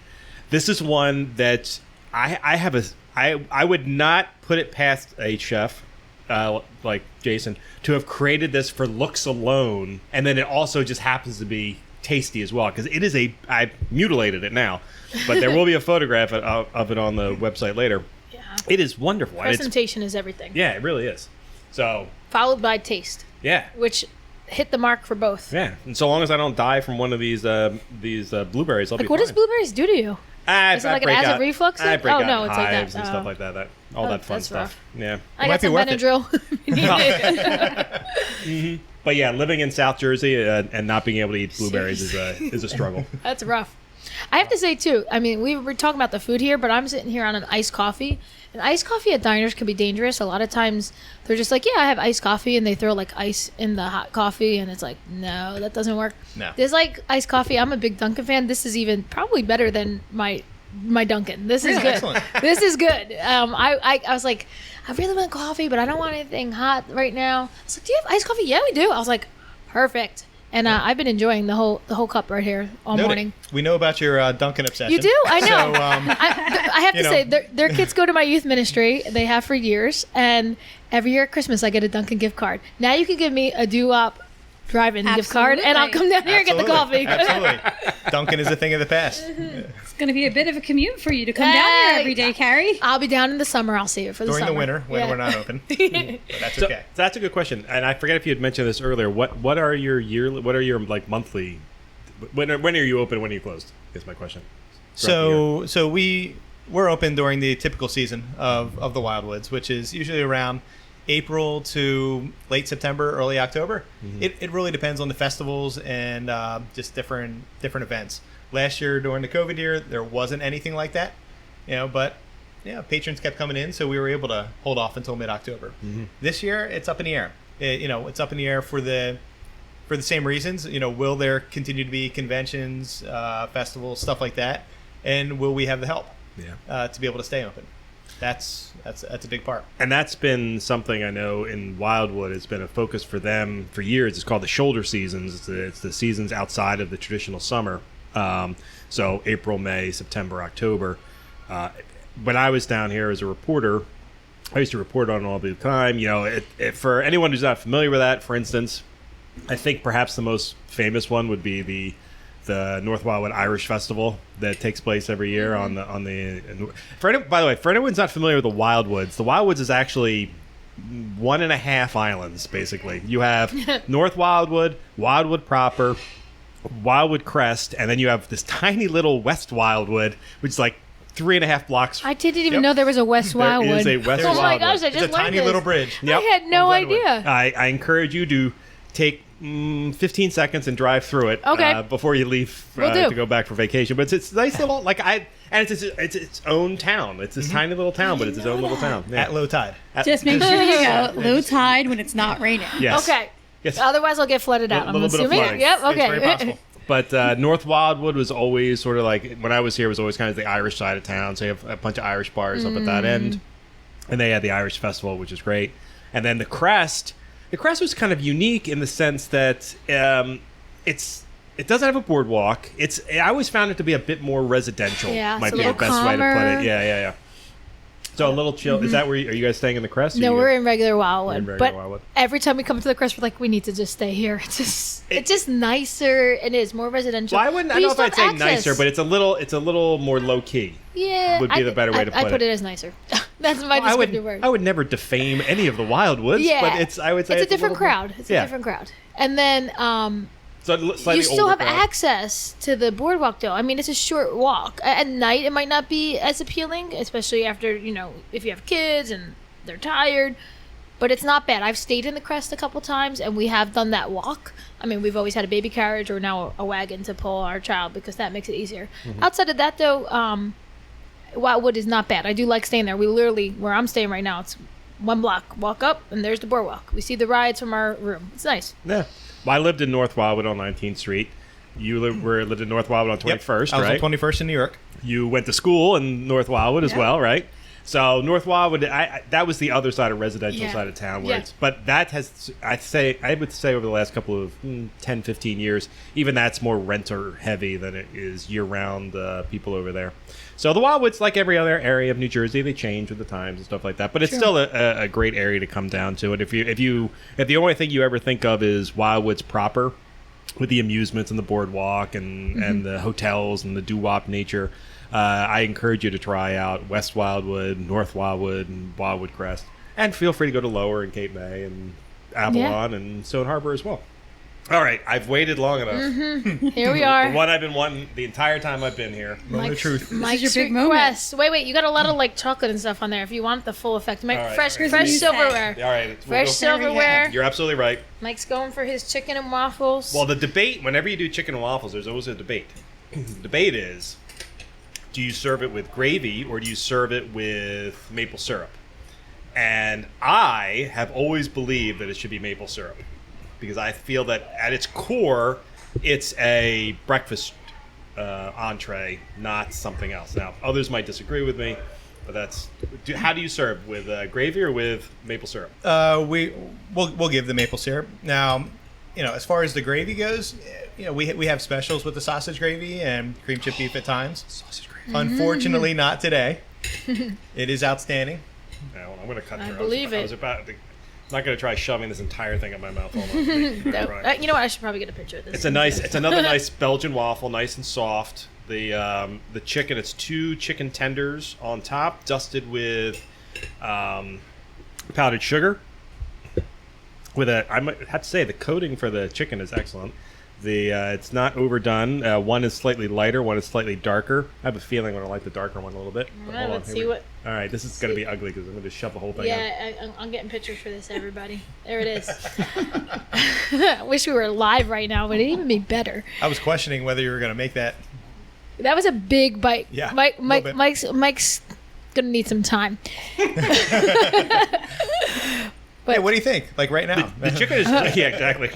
this is one that I would not put it past a chef like Jason to have created this for looks alone, and then it also just happens to be tasty as well, because it is I mutilated it now, but there will be a photograph of it on the website later. Yeah. It is wonderful. And Presentation is everything. yeah, it really is. So Followed by taste, yeah, which hit the mark for both. yeah. And so long as I don't die from one of these blueberries, I'll be Like, what fine. does blueberries do to you? Is it like an break acid out- reflux I thing? break Oh, out no, it's like that. hives and stuff Oh. like that. All that fun that's stuff. rough. Yeah. I might got be some worth it. Benadryl. But yeah, living in South Jersey and not being able to eat blueberries is a struggle. That's rough. I have to say too. I mean, we were talking about the food here, but I'm sitting here on an iced coffee. And iced coffee at diners can be dangerous. A lot of times they're just like, "Yeah, I have iced coffee," and they throw like ice in the hot coffee, and it's like, no, that doesn't work. No. There's like iced coffee. I'm a big Dunkin' fan. This is even probably better than my Dunkin'. This is Yeah, good. excellent. This is good. I was like, I really want coffee, but I don't want anything hot right now. I was like, do you have iced coffee? Yeah, we do. I was like, perfect. And I've been enjoying the whole cup right here all Noted. morning. We know about your Dunkin' obsession. You do? I know. So, I have to you know. say, their kids go to my youth ministry. They have for years. And every year at Christmas, I get a Dunkin' gift card. Now you can give me a Doo-Wop Drive-In gift card, and I'll come down here and get the coffee. Absolutely. Dunkin' is a thing of the past. It's going to be a bit of a commute for you to come down here every day, Kari. I'll be down in the summer. I'll save it for the During summer. the winter when Yeah. we're not open. But that's So okay. that's a good question, and I forget if you had mentioned this earlier. What are your yearly? What are your like monthly? When are you open? When are you closed? Is my question. So we're open during the typical season of the Wildwoods, which is usually around April to late September, early October. Mm-hmm. It really depends on the festivals and just different events. Last year during the COVID year, there wasn't anything like that, but patrons kept coming in, so we were able to hold off until mid-October. Mm-hmm. This year, it's up in the air. it's up in the air for the same reasons. Will there continue to be conventions, festivals, stuff like that, and will we have the help to be able to stay open? That's a big part. And that's been something I know in Wildwood has been a focus for them for years. It's called the shoulder seasons. It's the seasons outside of the traditional summer. So April, May, September, October. When I was down here as a reporter, I used to report on it all the time. For anyone who's not familiar with that, for instance, I think perhaps the most famous one would be the North Wildwood Irish Festival that takes place every year by the way, for anyone who's not familiar with the Wildwoods is actually 1.5 islands, basically. You have North Wildwood, Wildwood proper, Wildwood Crest, and then you have this tiny little West Wildwood, which is like 3.5 blocks. I didn't even know there was a West Wildwood. There is a West Wildwood. Oh my gosh, I just learned a tiny little bridge. I had no idea. I encourage you to take 15 seconds and drive through it before you leave to go back for vacation. But it's nice little it's its own town. It's this tiny little town, but it's its own little town. Yeah. At low tide. Just make sure you go low tide when it's not raining. Yes. Okay. Yes. Otherwise, I'll get flooded out. I'm assuming. Yep. Okay. It's very possible. But North Wildwood was always sort of like, when I was here, was always kind of the Irish side of town. So you have a bunch of Irish bars up at that end. And they had the Irish Festival, which is great. And then the Crest was kind of unique in the sense that it doesn't have a boardwalk. I always found it to be a bit more residential. Yeah, might it's be a the little best way to put calmer. it. Yeah. So a little chill. Is that where are you guys staying in the Crest? No, we're in regular Wildwood. In regular Wildwood. Every time we come to the Crest, we're like, we need to just stay here. It's just nicer. It is more residential. Well, I don't know if I'd say nicer, but it's a little more low key. Yeah, would be the better way to put it. I put it as nicer. That's my descriptive word. I would never defame any of the Wildwoods, but I would say it's a different crowd. It's a different crowd. And then you still have access to the boardwalk, though. I mean, it's a short walk. At night, it might not be as appealing, especially after, if you have kids and they're tired. But it's not bad. I've stayed in the Crest a couple times, and we have done that walk. I mean, we've always had a baby carriage or now a wagon to pull our child because that makes it easier. Mm-hmm. Outside of that, though, Wildwood is not bad. I do like staying there. We literally, where I'm staying right now, it's 1 block. Walk up, and there's the boardwalk. We see the rides from our room. It's nice. Yeah. Well, I lived in North Wildwood on 19th Street. You lived in North Wildwood on 21st, right? I was on 21st in New York. You went to school in North Wildwood as well, right? So North Wildwood, that was the other side of residential side of town. But that has, I would say over the last couple of 10, 15 years, even that's more renter heavy than it is year-round people over there. So the Wildwood's like every other area of New Jersey. They change with the times and stuff like that. But it's still a great area to come down to. And if the only thing you ever think of is Wildwood's proper, with the amusements and the boardwalk and the hotels and the doo-wop nature, I encourage you to try out West Wildwood, North Wildwood, and Wildwood Crest. And feel free to go to Lower and Cape May and Avalon and Stone Harbor as well. All right, I've waited long enough. Mm-hmm. Here we are. The one I've been wanting the entire time I've been here. Moment of truth. Mike's your big request. Wait, you got a lot of chocolate and stuff on there. If you want the full effect, fresh silverware. All right, fresh silverware. You're absolutely right. Mike's going for his chicken and waffles. Well, the debate, whenever you do chicken and waffles, there's always a debate. The debate is, do you serve it with gravy or do you serve it with maple syrup? And I have always believed that it should be maple syrup, because I feel that at its core, it's a breakfast entree, not something else. Now, others might disagree with me, but how do you serve, with gravy or with maple syrup? We'll give the maple syrup. Now, as far as the gravy goes, we have specials with the sausage gravy and cream chip beef at times. Sausage gravy. Unfortunately, not today. It is outstanding. Now, I'm going to cut I through. believe it. I'm not going to try shoving this entire thing in my mouth. Hold on. You know what? I should probably get a picture of this. It's another nice Belgian waffle, nice and soft. The chicken, it's 2 chicken tenders on top, dusted with powdered sugar. I might have to say the coating for the chicken is excellent. It's not overdone. One is slightly lighter, one is slightly darker. I have a feeling I'm going to like the darker one a little bit. Let's see what. All right, this is going to be ugly because I'm going to shove the whole thing in. Yeah, I'm getting pictures for this, everybody. There it is. I wish we were live right now, but it'd even be better. I was questioning whether you were going to make that. That was a big bite. Yeah, Mike's going to need some time. But Hey, what do you think? Like right now? The chicken is yeah, exactly.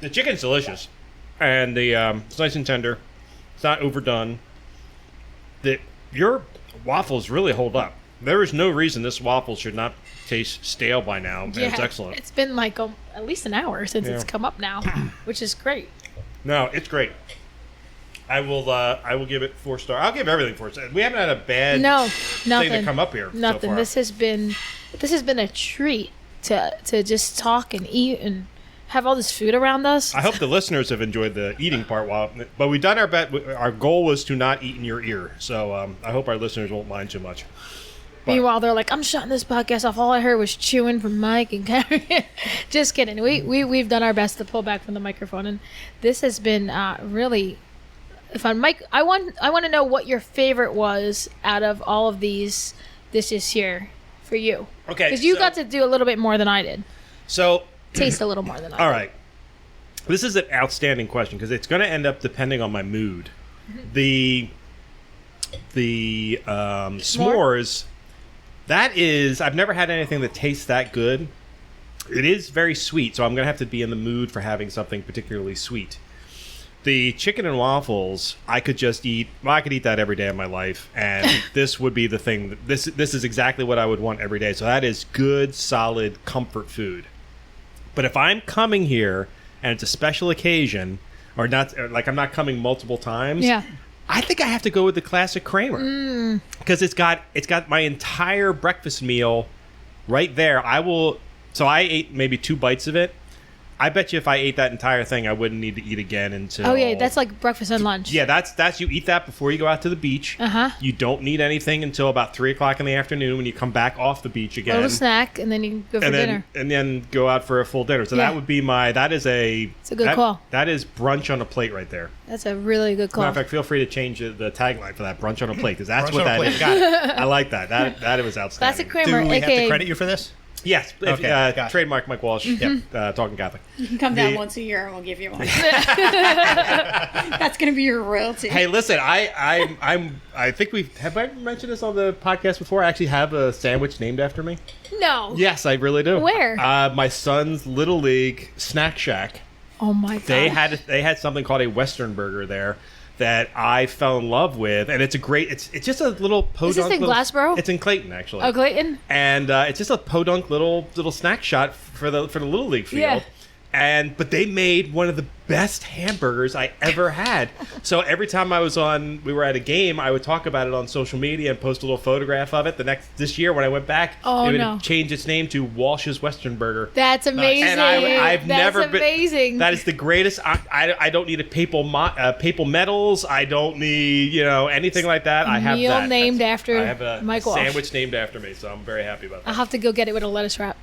The chicken's delicious, and it's nice and tender. It's not overdone. Your waffles really hold up. There is no reason this waffle should not taste stale by now. And it's excellent. It's been like at least an hour since it's come up now, which is great. No, it's great. I will give it 4 stars. I'll give everything 4 stars. We haven't had a bad thing to come up here. Nothing. So far. This has been a treat to just talk and eat and have all this food around us. I hope the listeners have enjoyed the eating part. But we've done our bet. Our goal was to not eat in your ear. So I hope our listeners won't mind too much. But meanwhile, they're like, I'm shutting this podcast off. All I heard was chewing from Mike and Kari. Just kidding. We've done our best to pull back from the microphone. And this has been really fun. Mike, I want to know what your favorite was out of all of these dishes here for you. Okay. Because you got to do a little bit more than I did. So taste a little more than I did. All right. This is an outstanding question because it's going to end up depending on my mood. The s'mores, that is, I've never had anything that tastes that good. It is very sweet, so I'm going to have to be in the mood for having something particularly sweet. The chicken and waffles, I could just eat. Well, I could eat that every day of my life, and this would be the thing. This is exactly what I would want every day. So that is good, solid comfort food. But if I'm coming here and it's a special occasion, or not, like I'm not coming multiple times, I think I have to go with the classic Kramer because it's got my entire breakfast meal right there. So I ate maybe 2 bites of it. I bet you if I ate that entire thing, I wouldn't need to eat again until... Oh, yeah, that's like breakfast and lunch. Yeah, that's you eat that before you go out to the beach. Uh-huh. You don't need anything until about 3 o'clock in the afternoon when you come back off the beach again. A little snack, and then you go for dinner. And then go out for a full dinner. So that would be it's a good call. That is brunch on a plate right there. That's a really good call. Matter of fact, feel free to change the tagline for that, brunch on a plate, because that's Brunch what on a that plate. is. Got it. I like that. That was outstanding. Classic Kramer, Do we have aka to credit you for this? Yes. Okay, Trademark Mike Walsh. Yep. Talking Catholic. You can come down once a year and we'll give you one. That's going to be your royalty. Hey, listen, I think have I mentioned this on the podcast before? I actually have a sandwich named after me. No. Yes, I really do. Where? My son's Little League Snack Shack. Oh my god. They had something called a Western burger there that I fell in love with, and it's just a little podunk. Is this in Glassboro? It's in Clayton, actually. Oh, Clayton. And it's just a podunk little snack shot for the Little League field. Yeah. But they made one of the best hamburgers I ever had. So every time we were at a game, I would talk about it on social media and post a little photograph of it. This year when I went back, they would change its name to Walsh's Western Burger. That's amazing. And I've never been. Amazing. That is the greatest. I don't need a papal medals. I don't need anything like that. I have meal that. named after I have a Mike Walsh. sandwich named after me, so I'm very happy about that. I'll have to go get it with a lettuce wrap.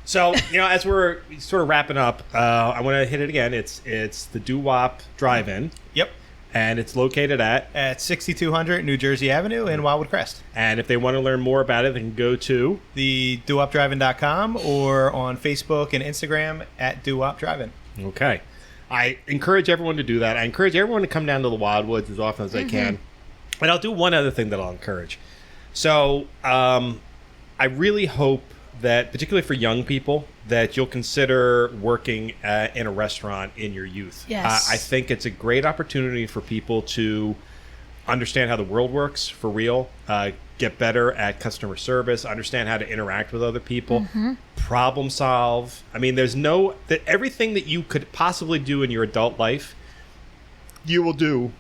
So, as we're sort of wrapping up, I want to hit it again. It's the Doo-Wop Drive-In. Yep. And it's located at 6200 New Jersey Avenue in Wildwood Crest. And if they want to learn more about it, they can go to the doowopdrivein.com or on Facebook and Instagram at Doo-Wop Drive-In. Okay. I encourage everyone to do that. I encourage everyone to come down to the Wildwoods as often as they can. And I'll do one other thing that I'll encourage. So, I really hope that, particularly for young people, that you'll consider working in a restaurant in your youth. Yes. I think it's a great opportunity for people to understand how the world works for real, get better at customer service, understand how to interact with other people, problem solve. I mean, everything that you could possibly do in your adult life, you will do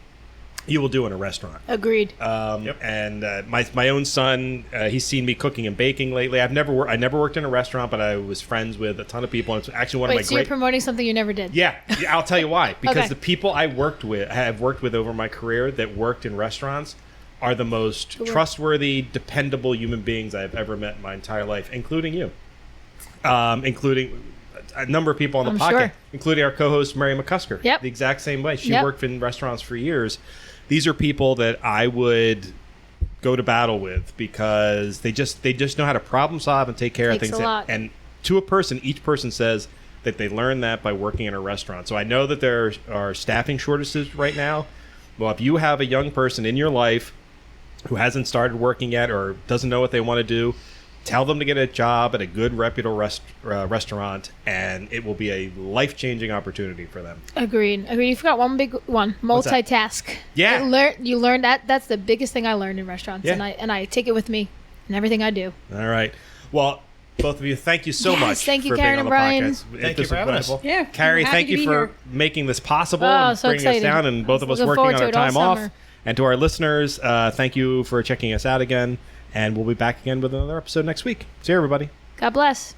in a restaurant. Agreed. And my own son, he's seen me cooking and baking lately. I never worked in a restaurant, but I was friends with a ton of people. And it's actually one of my so you're promoting something you never did? Yeah, I'll tell you why. Because Okay. the people I have worked with over my career that worked in restaurants are the most trustworthy, dependable human beings I've ever met in my entire life, including you, including a number of people on the I'm podcast, sure. including our co-host Mary McCusker. Yep. The exact same way. She Yep. worked in restaurants for years. These are people that I would go to battle with because they just know how to problem solve and take care of Takes things. a lot. And to a person, each person says that they learned that by working in a restaurant. So I know that there are staffing shortages right now. Well, if you have a young person in your life who hasn't started working yet or doesn't know what they want to do, Tell them to get a job at a good, reputable restaurant, and it will be a life-changing opportunity for them. Agreed. You forgot one big one. Multitask. Yeah. You learn that. That's the biggest thing I learned in restaurants, Yeah. and I take it with me in everything I do. All right. Well, both of you, thank you so much thank you, for Karen being on and the Bryan. podcast. Thank you for having us. Yeah, Kari, happy thank to you be for here. making this possible Oh, and so bringing excited. us down, and both of us Looking working forward on to our it all time off. summer. And to our listeners, thank you for checking us out again, and we'll be back again with another episode next week. See you, everybody. God bless.